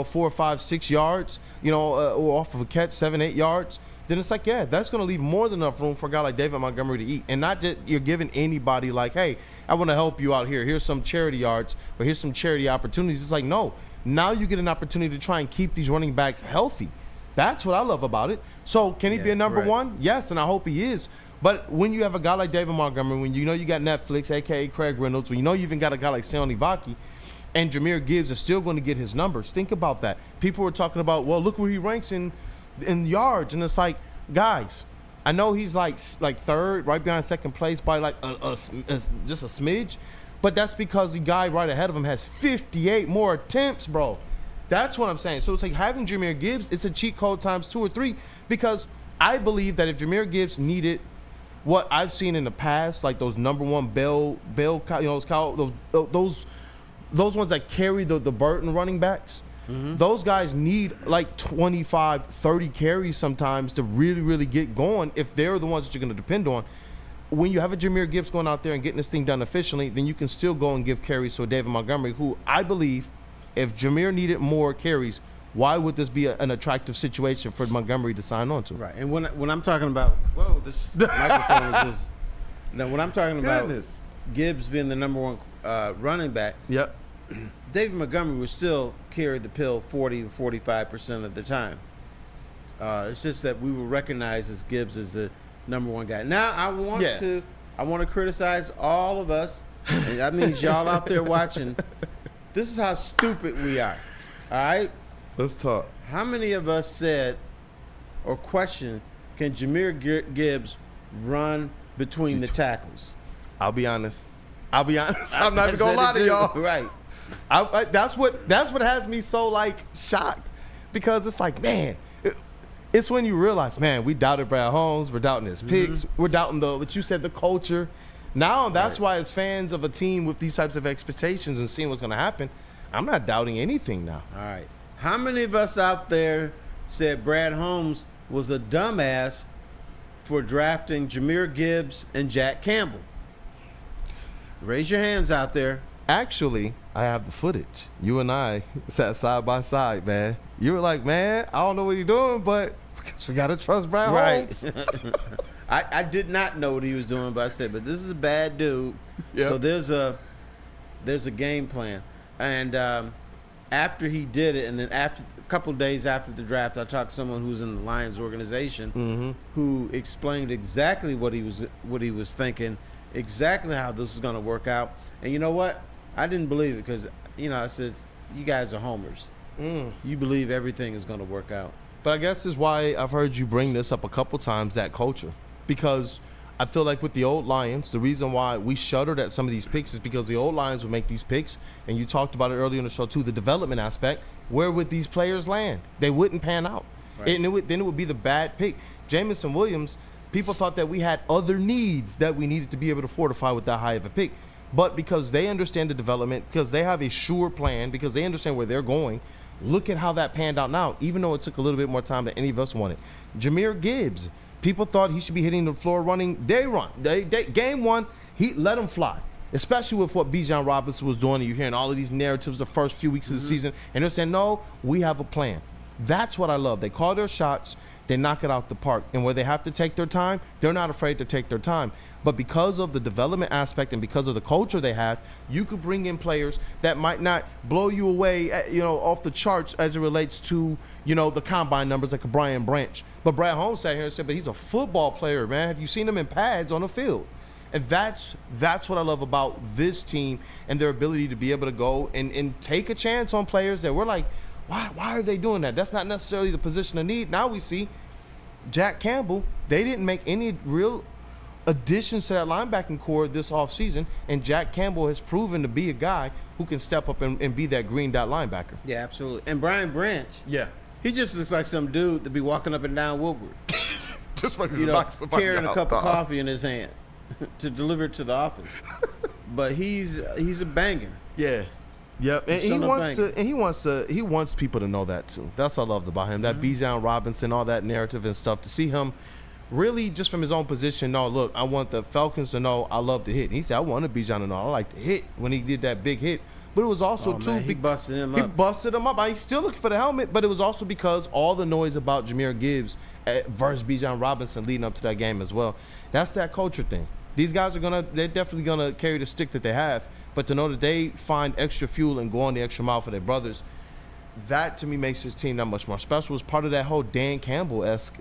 4, 5, 6 yards, or off of a catch, 7, 8 yards, then it's like, yeah, that's going to leave more than enough room for a guy like David Montgomery to eat. And not just you're giving anybody like, hey, I want to help you out here. Here's some charity yards or here's some charity opportunities. It's like, no, Now you get an opportunity to try and keep these running backs healthy. That's what I love about it. So can he be a number one? Yes, and I hope he is. But when you have a guy like David Montgomery, when you know you got Netflix, a.k.a. Craig Reynolds, when you know you even got a guy like Sione Vaki, and Jahmyr Gibbs is still going to get his numbers, think about that. People were talking about, well, look where he ranks in yards. And it's like, guys, I know he's like third, right behind second place by like just a smidge. But that's because the guy right ahead of him has 58 more attempts, bro. That's what I'm saying. So it's like having Jahmyr Gibbs, it's a cheat code times 2 or 3, because I believe that if Jahmyr Gibbs needed what I've seen in the past, like those number one those ones that carry the Burton running backs, those guys need like 25, 30 carries sometimes to really, really get going if they're the ones that you're going to depend on. When you have a Jahmyr Gibbs going out there and getting this thing done efficiently, then you can still go and give carries to a David Montgomery, who I believe if Jahmyr needed more carries, why would this be an attractive situation for Montgomery to sign on to? Right. And when I'm talking about, this microphone is just, now when I'm talking about Gibbs being the number one running back, David Montgomery would still carry the pill 40 to 45% of the time. It's just that we will recognize as Gibbs as the number one guy. Now I want to criticize all of us, and that means y'all out there watching. This is how stupid we are. All right? Let's talk. How many of us said or questioned, can Jahmyr Gibbs run between the tackles? I'll be honest. I'm not even gonna lie to y'all. Right. That's what has me so like shocked, because it's like, man, it's when you realize, man, we doubted Brad Holmes, we're doubting his picks, we're doubting what you said, the culture. Now that's why, as fans of a team with these types of expectations and seeing what's gonna happen, I'm not doubting anything now. All right. How many of us out there said Brad Holmes was a dumbass for drafting Jahmyr Gibbs and Jack Campbell? Raise your hands out there. Actually, I have the footage. You and I sat side by side, man. You were like, man, I don't know what he's doing, but I guess we got to trust Brad Holmes. I did not know what he was doing, but I said, but this is a bad dude. Yep. So there's a game plan. And after he did it, and then after a couple of days after the draft, I talked to someone who's in the Lions organization who explained exactly what he was thinking, exactly how this is going to work out. And you know what? I didn't believe it because, I said, you guys are homers. You believe everything is going to work out. But I guess is why I've heard you bring this up a couple times, that culture. Because I feel like with the old Lions, the reason why we shuddered at some of these picks is because the old Lions would make these picks, and you talked about it earlier in the show too, the development aspect. Where would these players land? They wouldn't pan out. Right. And then it would be the bad pick. Jamison Williams, people thought that we had other needs that we needed to be able to fortify with that high of a pick. But because they understand the development, because they have a sure plan, because they understand where they're going, look at how that panned out now, even though it took a little bit more time than any of us wanted. Jahmyr Gibbs, people thought he should be hitting the floor running game one, he let him fly. Especially with what Bijan Robinson was doing, and you're hearing all of these narratives the first few weeks of the season, and they're saying, no, we have a plan. That's what I love. They call their shots, they knock it out the park. And where they have to take their time, they're not afraid to take their time. But because of the development aspect and because of the culture they have, you could bring in players that might not blow you away, off the charts as it relates to, the combine numbers like a Brian Branch. But Brad Holmes sat here and said, but he's a football player, man. Have you seen him in pads on the field? And that's what I love about this team and their ability to be able to go and take a chance on players that we're like, why are they doing that? That's not necessarily the position of need. Now we see Jack Campbell, they didn't make any real additions to that linebacking core this offseason, and Jack Campbell has proven to be a guy who can step up and be that green dot linebacker. Yeah, absolutely. And Brian Branch, he just looks like some dude to be walking up and down Woodward. Just like carrying a cup of coffee in his hand to deliver it to the office. But he's a banger. Yeah. Yep, and he wants people to know that too. That's what I loved about him. That Bijan Robinson, all that narrative and stuff. To see him really just from his own position, no, look, I want the Falcons to know I love to hit. And he said, I want Bijan to know I like to hit when he did that big hit. But it was also he busted him up. He busted him up. He's still looking for the helmet, but it was also because all the noise about Jahmyr Gibbs versus Bijan Robinson leading up to that game as well. That's that culture thing. These guys they're definitely gonna carry the stick that they have. But to know that they find extra fuel and go on the extra mile for their brothers, that to me makes his team that much more special. It's part of that whole Dan Campbell-esque,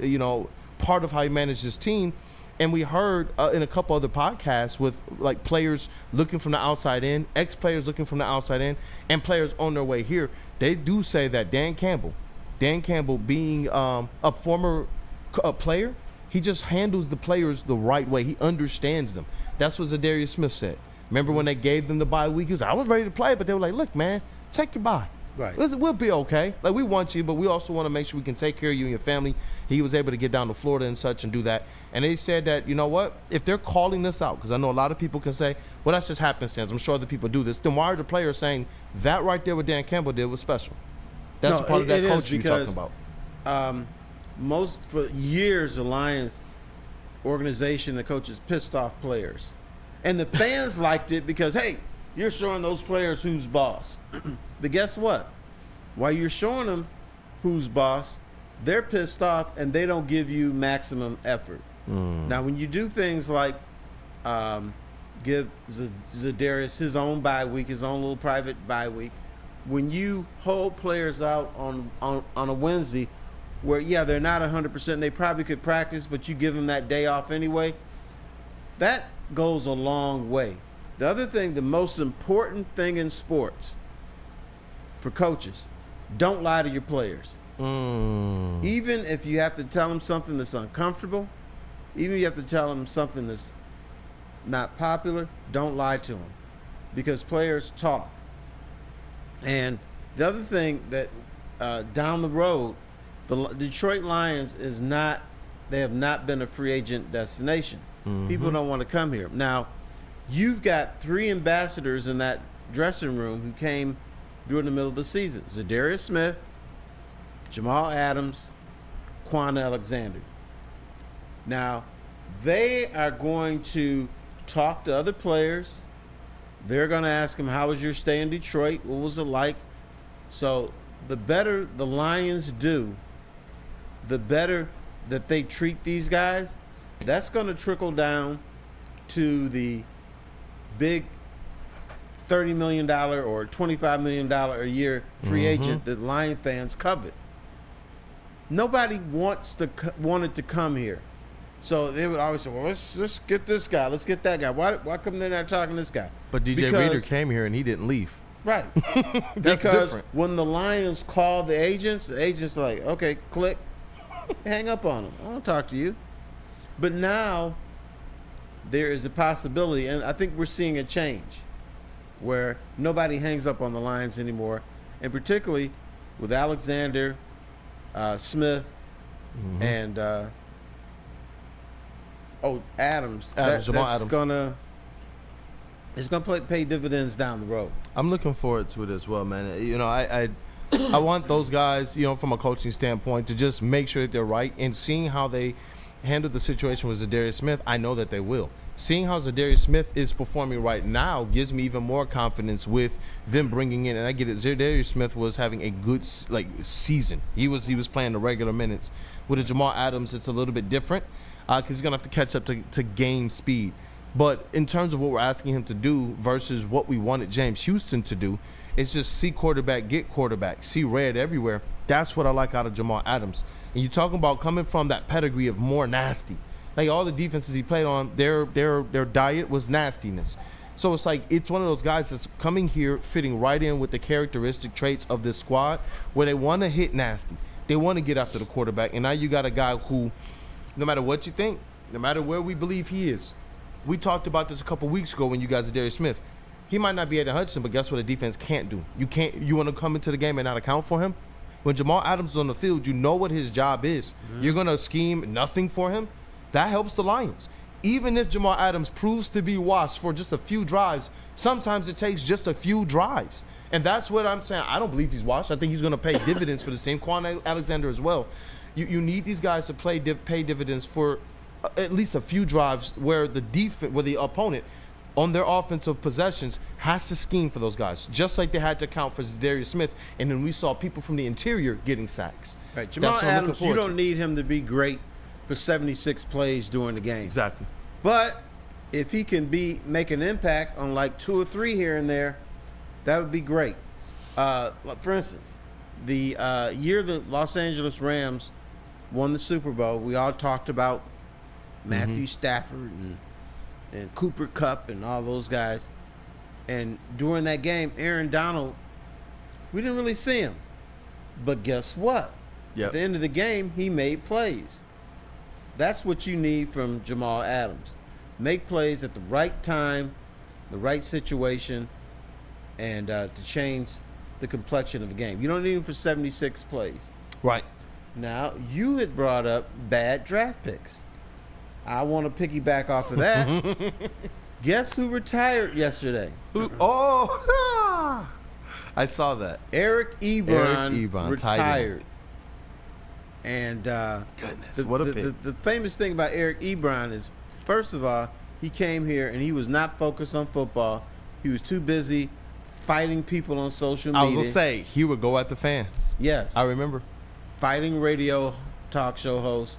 part of how he managed his team. And we heard in a couple other podcasts with like players looking from the outside in, ex-players looking from the outside in, and players on their way here. They do say that Dan Campbell being a former player, he just handles the players the right way. He understands them. That's what Zadarius Smith said. Remember when they gave them the bye week? He was like, I was ready to play, but they were like, look, man, take your bye. Right. We'll be okay. Like, we want you, but we also want to make sure we can take care of you and your family. He was able to get down to Florida and such and do that. And they said that, you know what? If they're calling this out, because I know a lot of people can say, well, that's just happenstance. I'm sure other people do this. Then why are the players saying that right there what Dan Campbell did was special? That's part of that coaching you're talking about. For years, the Lions organization, the coaches pissed off players. And the fans liked it because, hey, you're showing those players who's boss. But guess what? While you're showing them who's boss, they're pissed off and they don't give you maximum effort. Now, when you do things like give Zadarius his own bye week, his own little private bye week, when you hold players out on a Wednesday where, yeah, they're not 100% and they probably could practice, but you give them that day off anyway, that goes a long way. The other thing, the most important thing in sports for coaches, don't lie to your players. Even if you have to tell them something that's uncomfortable, even if you have to tell them something that's not popular, don't lie to them because players talk. And the other thing that down the road, the Detroit Lions they have not been a free agent destination. People don't want to come here. Now, you've got 3 ambassadors in that dressing room who came during the middle of the season. Zadarius Smith, Jamal Adams, Quan Alexander. Now, they are going to talk to other players. They're going to ask them, how was your stay in Detroit? What was it like? So the better the Lions do, the better that they treat these guys, that's going to trickle down to the big $30 million or $25 million a year free agent that Lion fans covet. Nobody wanted to come here. So they would always say, well, let's get this guy. Let's get that guy. Why come they're not talking to this guy? But DJ Reader came here and he didn't leave. Right. That's because different. when the Lions call the agents are like, okay, click, hang up on them. I don't talk to you. But now there is a possibility, and I think we're seeing a change where nobody hangs up on the Lions anymore, and particularly with Alexander, Smith, and Adams. Jamal Adams. It's gonna pay dividends down the road. I'm looking forward to it as well, man. You know, I want those guys, you know, from a coaching standpoint, to just make sure that they're right. And seeing how they handled the situation with Zadarius Smith, I know that they will. Seeing how Zadarius Smith is performing right now gives me even more confidence with them bringing in. And I get it. Zadarius Smith was having a good season. He was playing the regular minutes. With a Jamal Adams, it's a little bit different because he's gonna have to catch up to game speed. But in terms of what we're asking him to do versus what we wanted James Houston to do, it's just see quarterback, get quarterback, see red everywhere. That's what I like out of Jamal Adams. And you're talking about coming from that pedigree of more nasty. Like all the defenses he played on, their diet was nastiness. So it's like it's one of those guys that's coming here, fitting right in with the characteristic traits of this squad where they want to hit nasty. They want to get after the quarterback. And now you got a guy who, no matter what you think, no matter where we believe he is, we talked about this a couple weeks ago when you guys did Darius Smith. He might not be Aiden Hutchinson, but guess what a defense can't do? You want to come into the game and not account for him? When Jamal Adams is on the field, you know what his job is. You're going to scheme nothing for him. That helps the Lions. Even if Jamal Adams proves to be washed for just a few drives, sometimes it takes just a few drives. And that's what I'm saying. I don't believe he's washed. I think he's going to pay dividends for the same. Quan Alexander as well. You need these guys to pay dividends for at least a few drives where the opponent on their offensive possessions has to scheme for those guys, just like they had to account for Darius Smith. And then we saw people from the interior getting sacks. Right. Jamal Adams, you don't need him to be great for 76 plays during the game. Exactly. But if he can make an impact on like 2 or 3 here and there, that would be great. For instance, The year the Los Angeles Rams won the Super Bowl, we all talked about Matthew Stafford and Cooper Kupp and all those guys. And during that game, Aaron Donald, we didn't really see him. But guess what? Yep. At the end of the game, he made plays. That's what you need from Jamal Adams. Make plays at the right time, the right situation, and to change the complexion of the game. You don't need him for 76 plays. Right. Now, you had brought up bad draft picks. I want to piggyback off of that. Guess who retired yesterday? Oh, I saw that. Eric Ebron retired. And Goodness, what a pick. The famous thing about Eric Ebron is, first of all, he came here and he was not focused on football. He was too busy fighting people on social media. I was going to say, he would go at the fans. Yes. I remember. Fighting radio talk show hosts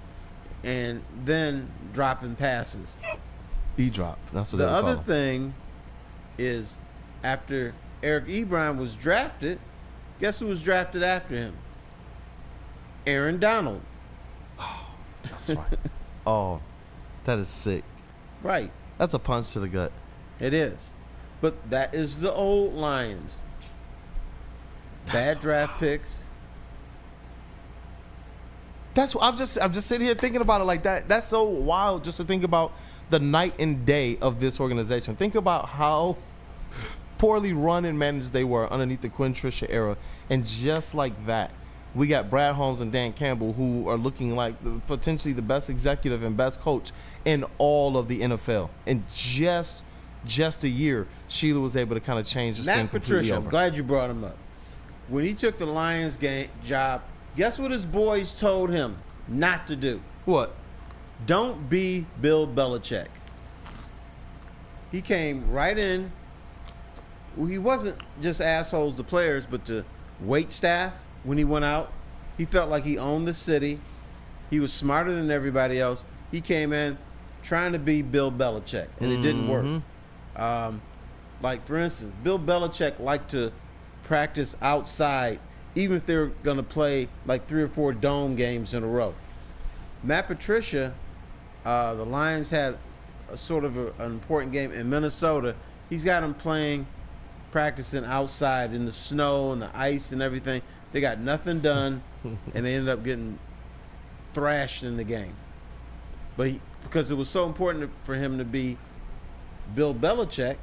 and then dropping passes. E-drop. That's what The they would other call him. thing is, after Eric Ebron was drafted, guess who was drafted after him? Aaron Donald. That's right. Oh, that is sick. Right. That's a punch to the gut. It is. But that is the old Lions. Bad draft picks. That's what I'm just sitting here thinking about it like that. That's so wild just to think about the night and day of this organization. Think about how poorly run and managed they were underneath the Quinn Trisha era. And just like that, we got Brad Holmes and Dan Campbell, who are looking like potentially the best executive and best coach in all of the NFL. In just a year, Sheila was able to kind of change this thing Matt completely Patricia, over. I'm glad you brought him up. When he took the Lions job, guess what his boys told him not to do? What? Don't be Bill Belichick. He came right in. Well, he wasn't just assholes to players, but to wait staff when he went out. He felt like he owned the city. He was smarter than everybody else. He came in trying to be Bill Belichick, and it didn't work. Like, for instance, Bill Belichick liked to practice outside, even if they were going to play like 3 or 4 dome games in a row. Matt Patricia, the Lions had a sort of an important game in Minnesota. He's got them practicing outside in the snow and the ice and everything. They got nothing done, and they ended up getting thrashed in the game. But because it was so important for him to be Bill Belichick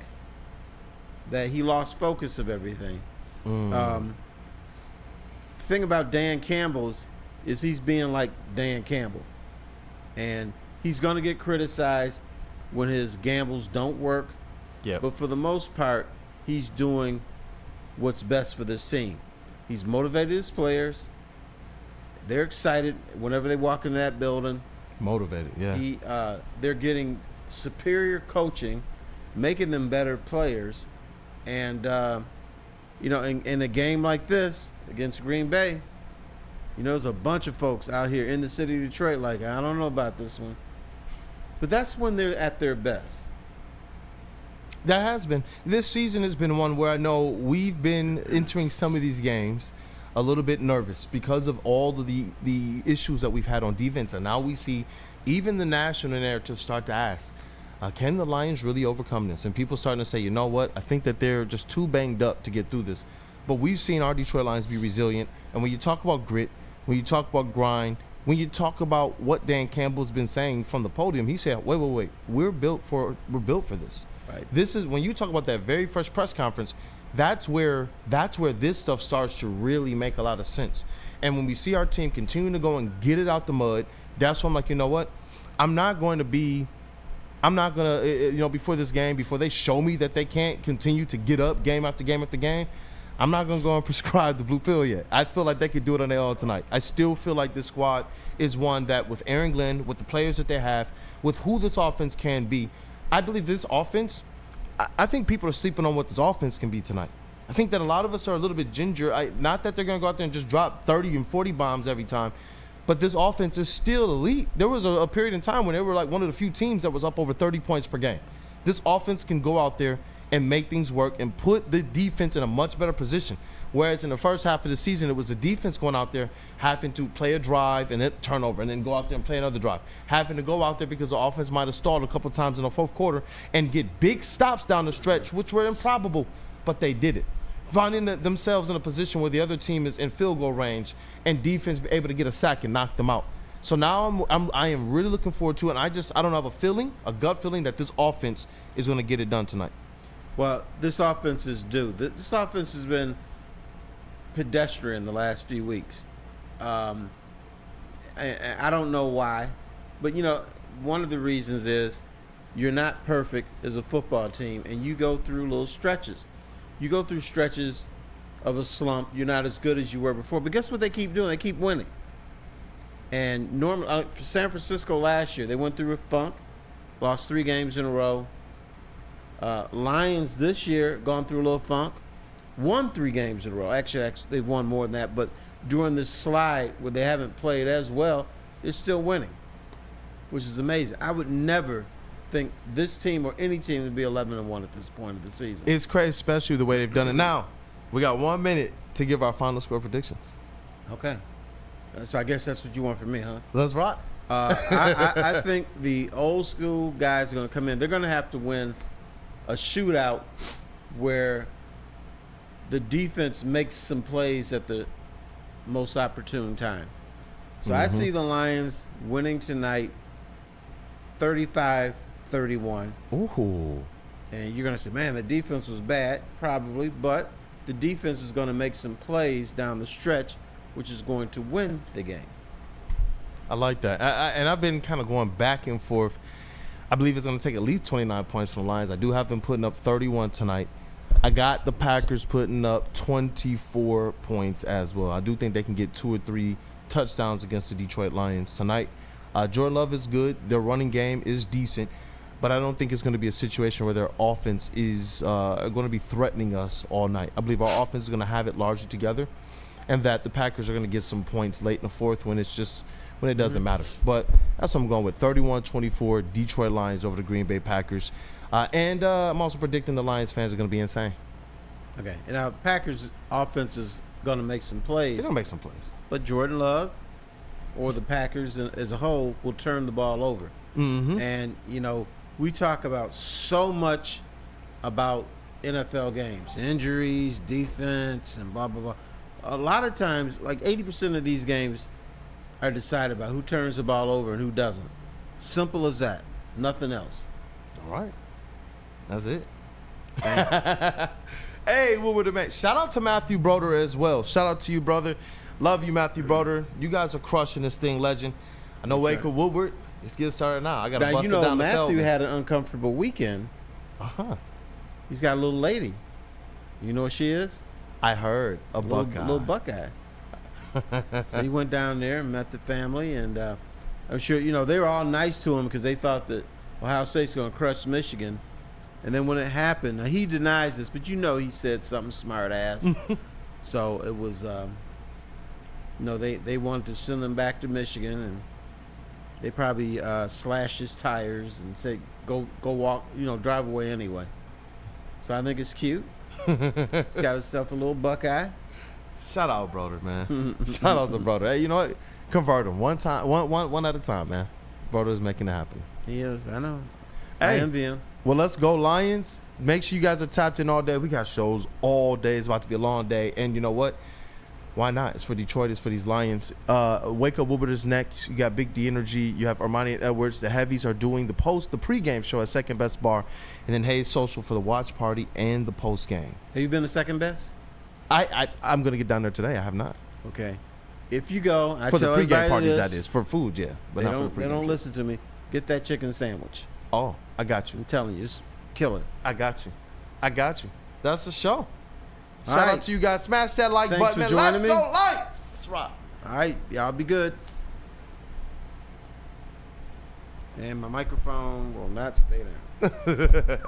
that he lost focus of everything. The thing about Dan Campbell's is he's being like Dan Campbell. And he's going to get criticized when his gambles don't work. Yeah. But for the most part, he's doing what's best for this team. He's motivated his players. They're excited whenever they walk into that building. Motivated, yeah. They're getting superior coaching, making them better players. And, in a game like this against Green Bay, there's a bunch of folks out here in the city of Detroit like, I don't know about this one. But that's when they're at their best. That has been. This season has been one where I know we've been entering some of these games a little bit nervous because of all of the issues that we've had on defense. And now we see even the national narrative start to ask, can the Lions really overcome this? And people starting to say, you know what? I think that they're just too banged up to get through this. But we've seen our Detroit Lions be resilient. And when you talk about grit, when you talk about grind, when you talk about what Dan Campbell's been saying from the podium, he said, wait, we're built for this. Right. This is when you talk about that very first press conference, that's where this stuff starts to really make a lot of sense. And when we see our team continue to go and get it out the mud, that's when I'm like, you know what? I'm not going to, before this game, before they show me that they can't continue to get up game after game after game, I'm not going to go and prescribe the blue pill yet. I feel like they could do it on their own tonight. I still feel like this squad is one that, with Aaron Glenn, with the players that they have, with who this offense can be, I believe this offense, I think people are sleeping on what this offense can be tonight. I think that a lot of us are a little bit ginger. Not that they're going to go out there and just drop 30 and 40 bombs every time, but this offense is still elite. There was a period in time when they were like one of the few teams that was up over 30 points per game. This offense can go out there and make things work and put the defense in a much better position. Whereas in the first half of the season, it was the defense going out there having to play a drive and then turnover and then go out there and play another drive. Having to go out there because the offense might have stalled a couple times in the fourth quarter and get big stops down the stretch, which were improbable, but they did it. Finding themselves in a position where the other team is in field goal range and defense be able to get a sack and knock them out. So now I am really looking forward to it. And I don't have a gut feeling that this offense is going to get it done tonight. Well, this offense is due. This offense has been pedestrian the last few weeks. I don't know why, but one of the reasons is you're not perfect as a football team, and you go through little stretches. You go through stretches of a slump. You're not as good as you were before, but guess what they keep doing? They keep winning. And normally, San Francisco last year, they went through a funk, lost 3 games in a row. Lions this year gone through a little funk, won 3 games in a row. Actually, they've won more than that. But during this slide where they haven't played as well, they're still winning, which is amazing. I would never think this team or any team would be 11-1 at this point of the season. It's crazy, especially the way they've done it. Now, we got 1 minute to give our final score predictions. Okay. So I guess that's what you want from me, huh? Let's rock. I think the old school guys are going to come in. They're going to have to win a shootout where the defense makes some plays at the most opportune time. So I see the Lions winning tonight 35-31. Ooh. And you're going to say, man, the defense was bad, probably, but the defense is going to make some plays down the stretch, which is going to win the game. I like that. And I've been kind of going back and forth. I believe it's going to take at least 29 points from the Lions. I do have them putting up 31 tonight. I got the Packers putting up 24 points as well. I do think they can get 2 or 3 touchdowns against the Detroit Lions tonight. Jordan Love is good. Their running game is decent. But I don't think it's going to be a situation where their offense is going to be threatening us all night. I believe our offense is going to have it largely together, and that the Packers are going to get some points late in the fourth when it doesn't matter. But that's what I'm going with. 31-24, Detroit Lions over the Green Bay Packers. And I'm also predicting the Lions fans are going to be insane. Okay. And now the Packers offense is going to make some plays. They're going to make some plays. But Jordan Love or the Packers as a whole will turn the ball over. Mm-hmm. And, we talk about so much about NFL games, injuries, defense, and blah, blah, blah. A lot of times, like 80% of these games are decided by who turns the ball over and who doesn't. Simple as that. Nothing else. All right. That's it. Hey, Woodward the man. Shout out to Matthew Broder as well. Shout out to you, brother. Love you, Matthew Broder. You guys are crushing this thing, legend. I know Waker Woodward. Let's get started now. I got to bust it down the Matthew field. had an uncomfortable weekend. Uh-huh. He's got a little lady. You know what she is? I heard a Buckeye. Little Buckeye. So he went down there and met the family, and I'm sure, they were all nice to him because they thought that Ohio State's going to crush Michigan. And then when it happened, now he denies this, but he said something smart ass. So it was, they wanted to send him back to Michigan, and they probably slashed his tires and said, go walk, drive away anyway. So I think it's cute. He's got himself a little Buckeye. Shout out, Broder, man. Shout out to Broder. Hey, you know what? Convert him one time, one at a time, man. Broder's making it happen. He is. I know. Hey. I envy him. Well, let's go Lions. Make sure you guys are tapped in all day. We got shows all day. It's about to be a long day. And you know what? Why not? It's for Detroit. It's for these Lions. Wake Up Woodward is next. You got Big D Energy. You have Armani and Edwards. The Heavies are doing the pregame show at Second Best Bar. And then Hayes Social for the watch party and the postgame. Have you been to Second Best? I'm going to get down there today. I have not. Okay. If you go, I for tell the pregame everybody parties, this, that is. For food, yeah. But not for the pregame. They don't show. listen to me. Get that chicken sandwich. Oh, I got you. I'm telling you, it's killer. I got you. That's the show. All Shout right. out to you guys. Smash that like Thanks button, for man. joining Let's me. go Lions. Let's rock. All right. Y'all be good. And my microphone will not stay down.